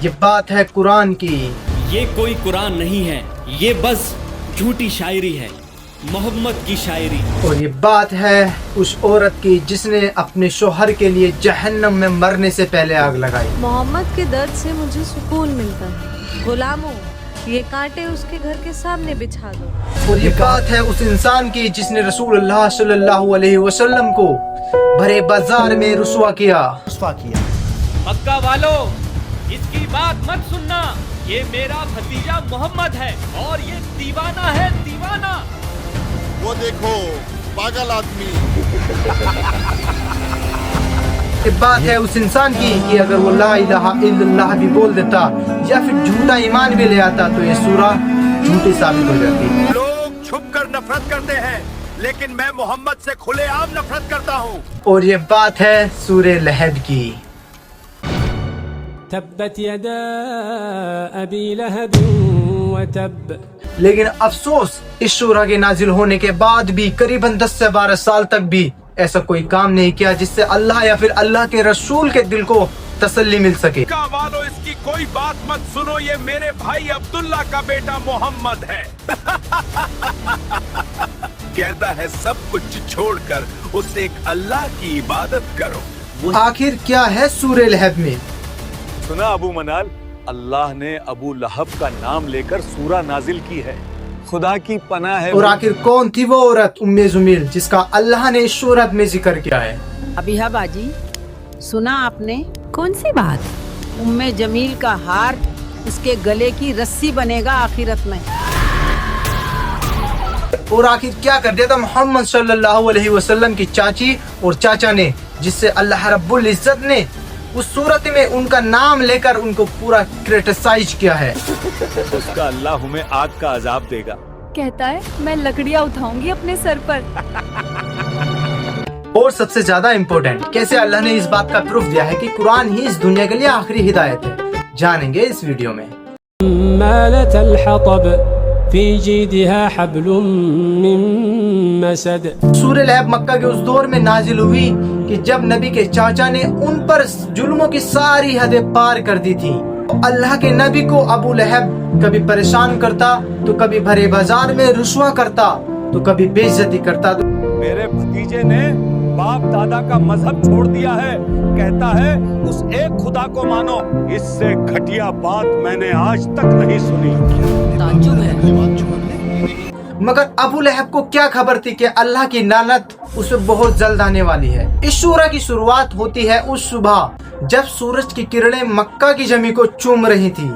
ये बात है कुरान की। ये कोई कुरान नहीं है, ये बस झूठी शायरी है, मोहम्मद की शायरी। और ये बात है उस औरत की जिसने अपने शोहर के लिए जहन्नम में मरने से पहले आग लगाई। मोहम्मद के दर्द से मुझे सुकून मिलता है। गुलामों, ये कांटे उसके घर के सामने बिछा दो। और ये बात है उस इंसान की जिसने रसूलुल्लाह सल्लल्लाहु अलैहि वसल्लम को भरे बाजार में रुस्वा किया। मक्का वालों, इसकी बात मत सुनना, ये मेरा भतीजा मोहम्मद है और ये दीवाना है, दीवाना। वो देखो पागल आदमी। ये बात है उस इंसान की कि अगर वो ला इलाहा इल्लल्लाह भी बोल देता या फिर झूठा ईमान भी ले आता तो ये सूरा झूठी साबित हो जाती। लोग छुप कर नफरत करते हैं, लेकिन मैं मोहम्मद से खुलेआम नफरत करता हूँ। और ये बात है सूरे लहब की। तब्बत यदा अबी लहब व तब। लेकिन अफसोस, इस सूरा के नाजिल होने के बाद भी करीबन 10 से 12 साल तक भी ऐसा कोई काम नहीं किया जिससे अल्लाह या फिर अल्लाह के रसूल के दिल को तसल्ली मिल सके। वालों, इसकी कोई बात मत सुनो, ये मेरे भाई अब्दुल्ला का बेटा मोहम्मद है। कहता है सब कुछ छोड़कर उस एक अल्लाह की इबादत करो। आखिर क्या है सूरे लहब में? सुना अबू मनाल, अल्लाह ने अबू लहब का नाम लेकर सूरा नाजिल की है। खुदा की पनाह है। और आखिर कौन थी वो औरत उम्मे जुमील जिसका अल्लाह ने इस सूरत में जिक्र किया है? अबिहा बाजी, सुना आपने? कौन सी बात? उम्मे जमील का हार उसके गले की रस्सी बनेगा आखिरत में। और आखिर क्या कर दिया था मोहम्मद सल्लल्लाहु अलैहि वसल्लम की चाची और चाचा ने, जिससे अल्लाह रब्बुल इज्जत ने उस सूरत में उनका नाम लेकर उनको पूरा क्रिटिसाइज किया है। उसका अल्लाह हमें आग का अजाब देगा। कहता है मैं लकड़ियाँ उठाऊंगी अपने सर पर। और सबसे ज्यादा इम्पोर्टेंट, कैसे अल्लाह ने इस बात का प्रूफ दिया है कि कुरान ही इस दुनिया के लिए आखिरी हिदायत है, जानेंगे इस वीडियो में। सूरह लहब मक्का के उस दौर में नाजिल हुई कि जब नबी के चाचा ने उन पर जुल्मों की सारी हदें पार कर दी थी। अल्लाह के नबी को अबू लहब कभी परेशान करता तो कभी भरे बाजार में रुस्वा करता तो कभी बेइज्जती करता। मेरे भतीजे ने बाप दादा का मजहब छोड़ दिया है, कहता है उस एक खुदा को मानो। इससे घटिया बात मैंने आज तक नहीं सुनी। ताज्जुब है। मगर अबू लहब को क्या खबर थी कि अल्लाह की लानत उसे बहुत जल्द आने वाली है। इस सूरा की शुरुआत होती है उस सुबह जब सूरज की किरणें मक्का की जमीन को चूम रही थी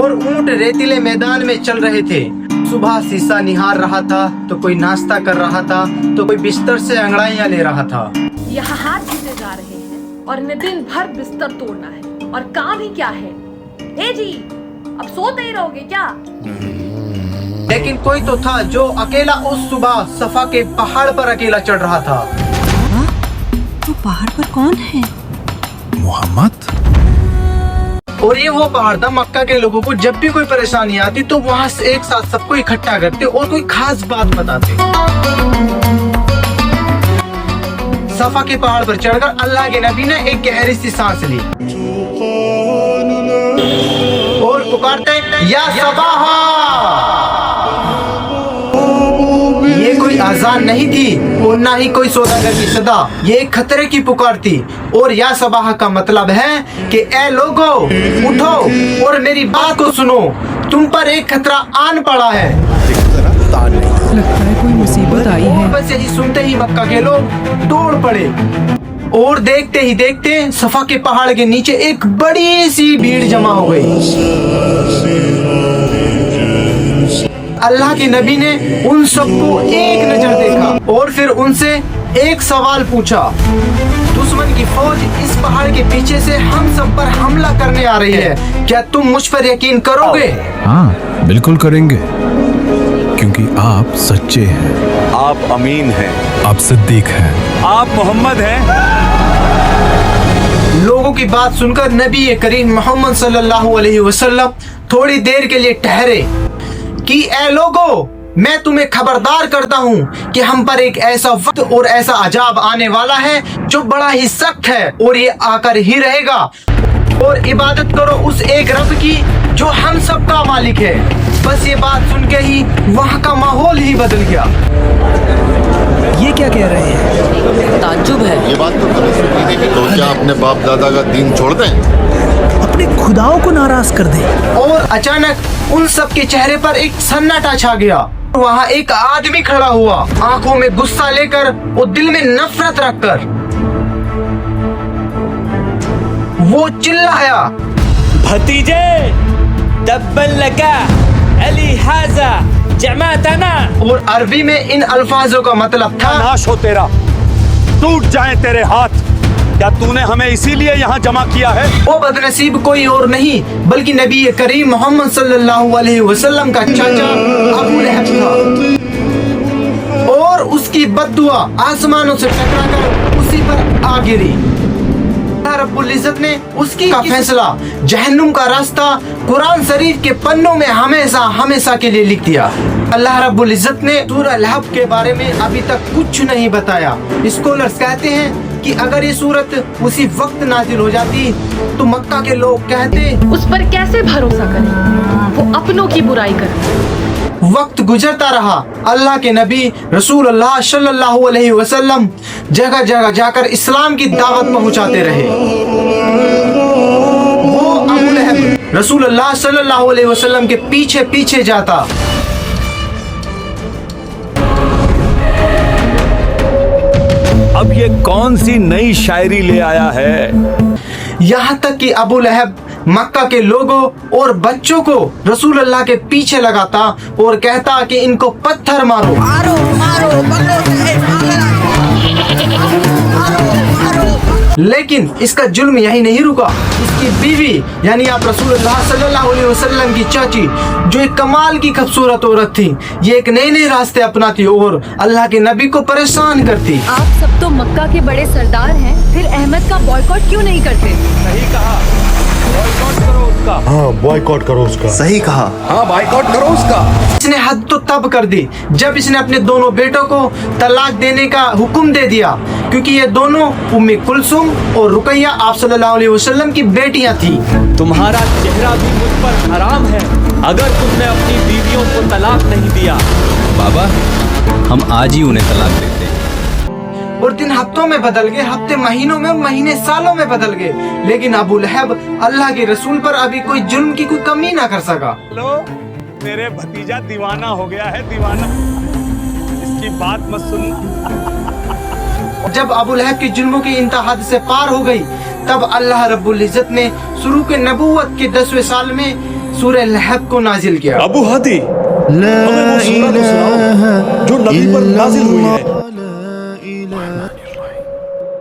और ऊंट रेतीले मैदान में चल रहे थे। सुबह शीशा निहार रहा था तो कोई नाश्ता कर रहा था तो कोई बिस्तर से अंगड़ाइयां ले रहा था। यहाँ हाथ खींचे जा रहे हैं और इन्हें दिन भर बिस्तर तोड़ना है और काम ही क्या है? ए जी, अब सोते ही रहोगे क्या? लेकिन कोई तो था जो अकेला उस सुबह सफा के पहाड़ पर अकेला चढ़ रहा था। तो पहाड़ पर कौन है? मोहम्मद। और ये वो पहाड़ था, मक्का के लोगों को जब भी कोई परेशानी आती तो वहाँ से एक साथ सबको इकट्ठा करते और कोई खास बात बताते। सफा के पहाड़ पर चढ़कर अल्लाह के नबी ने एक गहरी सी सांस ली और पुकारते या सबाहा। ये कोई आजान नहीं थी और ना ही कोई सौदागर की सदा, ये एक खतरे की पुकार थी। और या सबाह का मतलब है कि ए लोगो उठो और मेरी बात को सुनो, तुम पर एक खतरा आन पड़ा है। लगता है कोई मुसीबत आई है। बस यही सुनते ही मक्का के लोग दौड़ पड़े और देखते ही देखते सफा के पहाड़ के नीचे एक बड़ी सी भीड़ जमा हो गई। अल्लाह के नबी ने उन सबको एक नजर देखा और फिर उनसे एक सवाल पूछा। दुश्मन की फौज इस पहाड़ के पीछे से हम सब पर हमला करने आ रही है, क्या तुम मुझ पर यकीन करोगे? हाँ, बिल्कुल करेंगे, क्योंकि आप सच्चे हैं, आप अमीन हैं, आप सिद्दीक हैं, आप मोहम्मद हैं। लोगों की बात सुनकर नबी करीम मोहम्मद सल्लल्लाहु अलैहि वसल्लम थोड़ी देर के लिए ठहरे कि ए लोगों, मैं तुम्हें खबरदार करता हूँ कि हम पर एक ऐसा वक्त और ऐसा अजाब आने वाला है जो बड़ा ही सख्त है और ये आकर ही रहेगा। और इबादत करो उस एक रब की जो हम सब का मालिक है। बस ये बात सुन के ही वहाँ का माहौल ही बदल गया। ये क्या कह रहे हैं? ताज्जुब है। ये बात तो कभी सुनी नहीं। तो क्या अपने बाप दादा का दीन छोड़ दें? अपने खुदाओं को नाराज कर दें। और अचानक उन सब के चेहरे पर एक सन्नाटा छा गया। वहाँ एक आदमी खड़ा हुआ, आंखों में गुस्सा लेकर और दिल में नफरत रखकर वो चिल्लाया, भतीजे तब्बन लका अली हाजा जमातना। और अरबी में इन अल्फाजों का मतलब था, नाश हो तेरा, टूट जाए तेरे हाथ। क्या तूने हमें इसीलिए यहाँ जमा किया है? वो बदनसीब कोई और नहीं बल्कि नबी करीम मोहम्मद सल्लल्लाहु अलैहि वसल्लम का चाचा अबू लहब था। और उसकी बद्दुआ आसमानों से टकराकर उसी पर आ गिरी। रब्बुल इज्जत ने उसकी का फैसला, जहन्नुम का रास्ता कुरान शरीफ के पन्नों में हमेशा हमेशा के लिए लिख दिया। अल्लाह रब्बुल इज्जत ने सूरह लहब के बारे में अभी तक कुछ नहीं बताया। स्कॉलर्स कहते हैं कि अगर ये सूरत उसी वक्त नाजिल हो जाती तो मक्का के लोग कहते उस पर कैसे भरोसा करें, वो अपनों की बुराई करे। वक्त गुजरता रहा, अल्लाह के नबी रसूल अल्लाह सल्लल्लाहु अलैहि वसल्लम जगह जगह जाकर इस्लाम की दावत पहुंचाते रहे। वो अबू लहब रसूल अल्लाह सल्लल्लाहु अलैहि वसल्लम के पीछे पीछे जाता। अब ये कौन सी नई शायरी ले आया है? यहाँ तक कि अबू लहब मक्का के लोगों और बच्चों को रसूल अल्लाह के पीछे लगाता और कहता कि इनको पत्थर मारो, मारो, मारो, लेकिन इसका जुल्म यही नहीं रुका। इसकी बीवी यानी आप रसूल अल्लाह सल्लल्लाहु अलैहि वसल्लम की चाची, जो एक कमाल की खूबसूरत औरत थी, ये एक नए नए रास्ते अपनाती और अल्लाह के नबी को परेशान करती। आप सब तो मक्का के बड़े सरदार हैं, फिर अहमद का बॉयकॉट क्यों नहीं करते? सही कहा, बॉयकॉट करो उसका। हाँ, बॉयकॉट करो उसका। सही कहा। हाँ, बॉयकॉट करो उसका। इसने हद तो तब कर दी जब इसने अपने दोनों बेटों को तलाक देने का हुक्म दे दिया, क्योंकि ये दोनों उम्मी कुलसुम और रुकैया आप सल्लल्लाहु अलैहि वसल्लम की बेटियां थी। तुम्हारा चेहरा भी मुझ पर हराम है अगर तुमने अपनी बीवियों को तलाक नहीं दिया। बाबा, हम आज ही उन्हें तलाक देते हैं। और दिन हफ्तों में बदल गए, हफ्ते महीनों में, महीने सालों में बदल गए, लेकिन अबू लहब अल्लाह के रसूल पर अभी कोई जुल्म की कोई कमी ना कर सका। लो, मेरे भतीजा दीवाना हो गया है, दीवाना। इसकी बात मत सुनना। जब अबू लहब की जुल्मों की इंतहा हद से पार हो गई, तब अल्लाह रब्बुल इज्जत ने शुरू के नबूवत के 10वें साल में सूरह लहब को नाजिल किया। अबू हादी, हमें वो सूरह तो सुनाओ जो नबी पर नाजिल हुई है।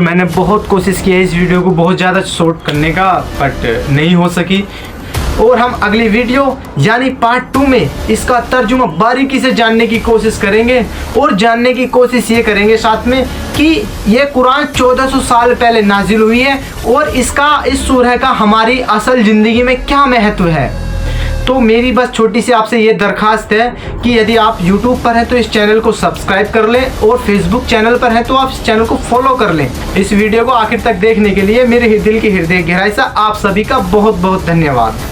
मैंने बहुत कोशिश की है इस वीडियो को बहुत ज़्यादा शॉर्ट करने का, बट नहीं हो सकी। और हम अगली वीडियो यानी पार्ट 2 में इसका तर्जुमा बारीकी से जानने की कोशिश करेंगे और जानने की कोशिश ये करेंगे साथ में कि ये कुरान 1400 साल पहले नाजिल हुई है और इसका इस सूरह का हमारी असल ज़िंदगी में क्या महत्व है। तो मेरी बस छोटी सी आपसे ये दरख्वास्त है कि यदि आप YouTube पर हैं तो इस चैनल को सब्सक्राइब कर लें और Facebook चैनल पर हैं तो आप इस चैनल को फॉलो कर लें। इस वीडियो को आखिर तक देखने के लिए मेरे दिल की हृदय गहराई से आप सभी का बहुत बहुत धन्यवाद।